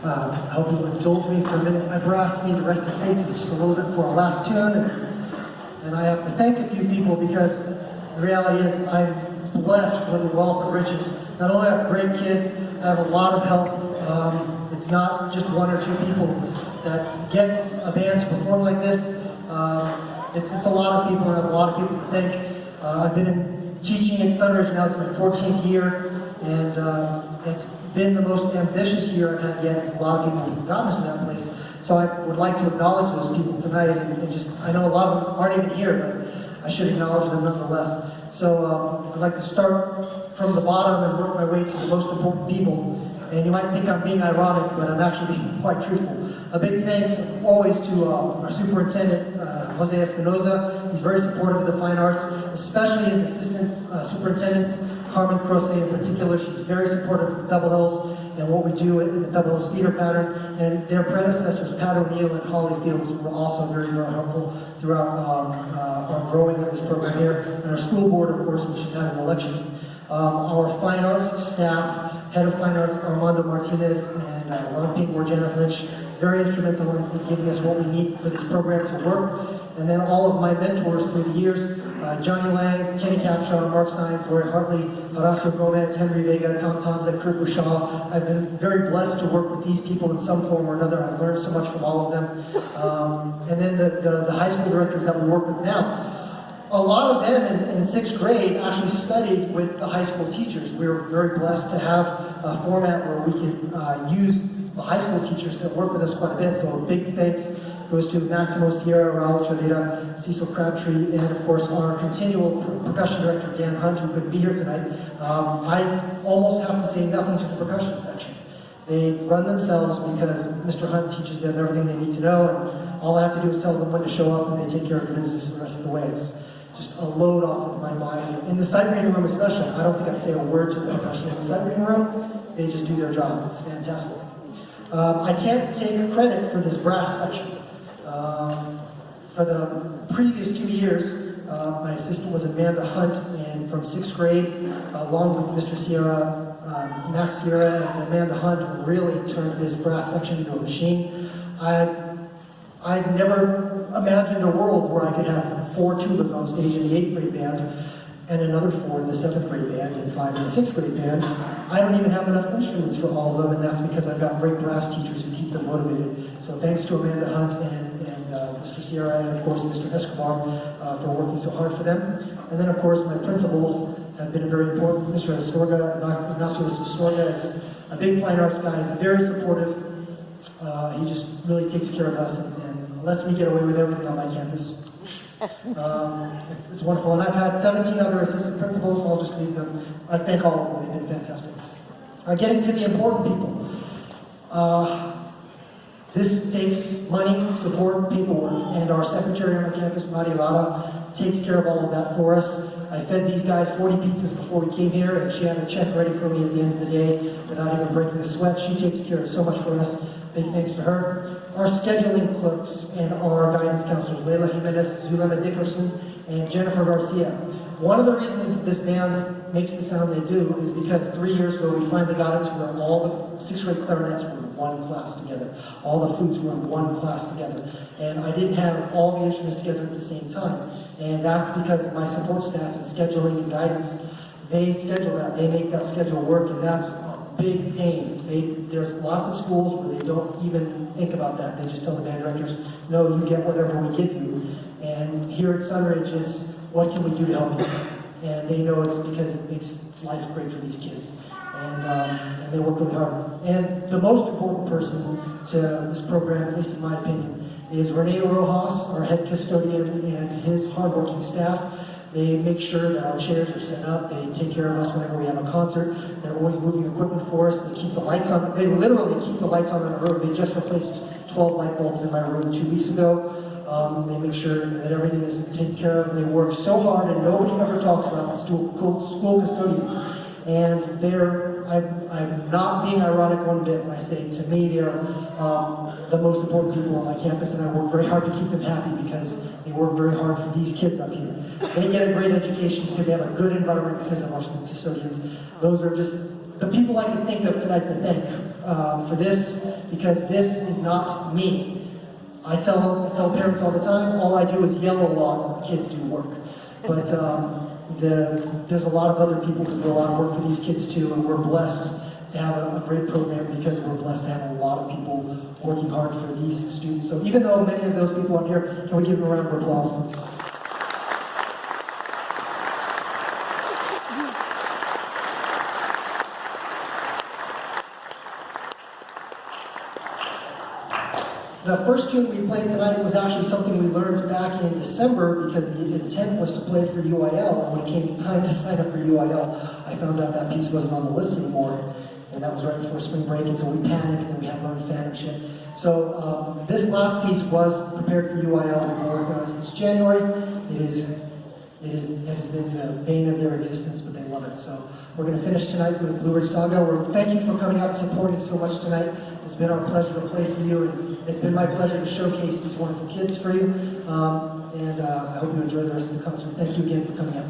I hope you'll indulge me for a minute. My brass need to rest their faces just a little bit for our last tune. And I have to thank a few people because the reality is I'm blessed with a wealth of riches. Not only do I have great kids, I have a lot of help. It's not just one or two people that gets a band to perform like this. It's a lot of people, and I have a lot of people to thank. I've been teaching at Sunridge now, it's my 14th year, and it's been the most ambitious year I've had yet. A lot of people have gotten us to that place. So I would like to acknowledge those people tonight, and just, I know a lot of them aren't even here, but I should acknowledge them nonetheless. So I'd like to start from the bottom and work my way to the most important people. And you might think I'm being ironic, but I'm actually being quite truthful. A big thanks always to our superintendent, Jose Espinoza. He's very supportive of the fine arts, especially his assistant superintendents, Carmen Croce in particular. She's very supportive of Double Hills and what we do in the Double Hills theater pattern. And their predecessors, Pat O'Neill and Holly Fields, were also very, very helpful throughout our growing of this program here. And our school board, of course, which has had an election. Our fine arts staff, head of fine arts Armando Martinez and Ron Pinkmore, Janet Lynch, very instrumental in giving us what we need for this program to work. And then all of my mentors through the years, Johnny Lang, Kenny Capshaw, Mark Sines, Lori Hartley, Horacio Gomez, Henry Vega, Tom Tomzak, Kurt Bouchard. I've been very blessed to work with these people in some form or another. I've learned so much from all of them. And then the high school directors that we work with now. A lot of them in 6th grade actually studied with the high school teachers. We were very blessed to have a format where we could use the high school teachers to work with us quite a bit. So a big thanks goes to Maximo Sierra, Raul Chavira, Cecil Crabtree, and of course our continual percussion director, Dan Hunt, who couldn't be here tonight. I almost have to say nothing to the percussion section. They run themselves because Mr. Hunt teaches them everything they need to know, and all I have to do is tell them when to show up, and they take care of the business the rest of the way. It's just a load off of my mind. In the sight reading room especially, I don't think I say a word to the percussion in the sight reading room. They just do their job. It's fantastic. I can't take credit for this brass section. For the previous 2 years, my assistant was Amanda Hunt, and from 6th grade, along with Mr. Sierra, Max Sierra, and Amanda Hunt, really turned this brass section into a machine. I'd never imagined a world where I could have 4 tubas on stage in the 8th grade band, and another 4 in the 7th grade band, and 5 in the 6th grade band. I don't even have enough instruments for all of them, and that's because I've got great brass teachers who keep them motivated. So thanks to Amanda Hunt and Mr. Sierra, and of course Mr. Escobar for working so hard for them. And then of course my principals have been very important. Mr. Astorga, Ignacio Astorga is a big fine arts guy. He's very supportive. He just really takes care of us and lets me get away with everything on my campus. It's wonderful. And I've had 17 other assistant principals, so I'll just leave them. I thank all of them. They've been fantastic. Getting to the important people. This takes money, support, paperwork, and our secretary on our campus, Nadia Lara, takes care of all of that for us. I fed these guys 40 pizzas before we came here, and she had a check ready for me at the end of the day without even breaking a sweat. She takes care of so much for us. Big thanks to her. Our scheduling clerks and our guidance counselors, Leila Jimenez, Zulema Dickerson, and Jennifer Garcia. One of the reasons this band makes the sound they do is because 3 years ago we finally got it to where all the 6th grade clarinets were in one class together. All the flutes were in one class together. And I didn't have all the instruments together at the same time. And that's because of my support staff and scheduling and guidance. They schedule that, they make that schedule work, and that's a big pain. There's lots of schools where they don't even think about that. They just tell the band directors, no, you get whatever we give you. And here at Sunridge, it's what can we do to help you? And they know it's because it makes life great for these kids. And they work really hard. And the most important person to this program, at least in my opinion, is Rene Rojas, our head custodian, and his hardworking staff. They make sure that our chairs are set up. They take care of us whenever we have a concert. They're always moving equipment for us. They keep the lights on. They literally keep the lights on in the room. They just replaced 12 light bulbs in my room 2 weeks ago. They make sure that everything is taken care of. They work so hard, and nobody ever talks about school custodians. And I'm not being ironic one bit when I say, to me, they're the most important people on my campus, and I work very hard to keep them happy because they work very hard for these kids up here. They get a great education because they have a good environment because of our school custodians. Those are just the people I can think of tonight to thank for this, because this is not me. I tell parents all the time, all I do is yell a lot when the kids do work. But there's a lot of other people who do a lot of work for these kids too, and we're blessed to have a great program because we're blessed to have a lot of people working hard for these students. So even though many of those people up here, can we give them a round of applause, please? The first tune we played tonight was actually something we learned back in December because the intent was to play for UIL, and when it came time to sign up for UIL, I found out that piece wasn't on the list anymore, and that was right before spring break, and so we panicked, and we had to learn fan and shit. So this last piece was prepared for UIL. We've been working on it since January. It has been the bane of their existence, but they love it. So we're going to finish tonight with Blue Ridge Saga. Thank you for coming out and supporting so much tonight. It's been our pleasure to play for you, and it's been my pleasure to showcase these wonderful kids for you. I hope you enjoy the rest of the concert. Thank you again for coming out.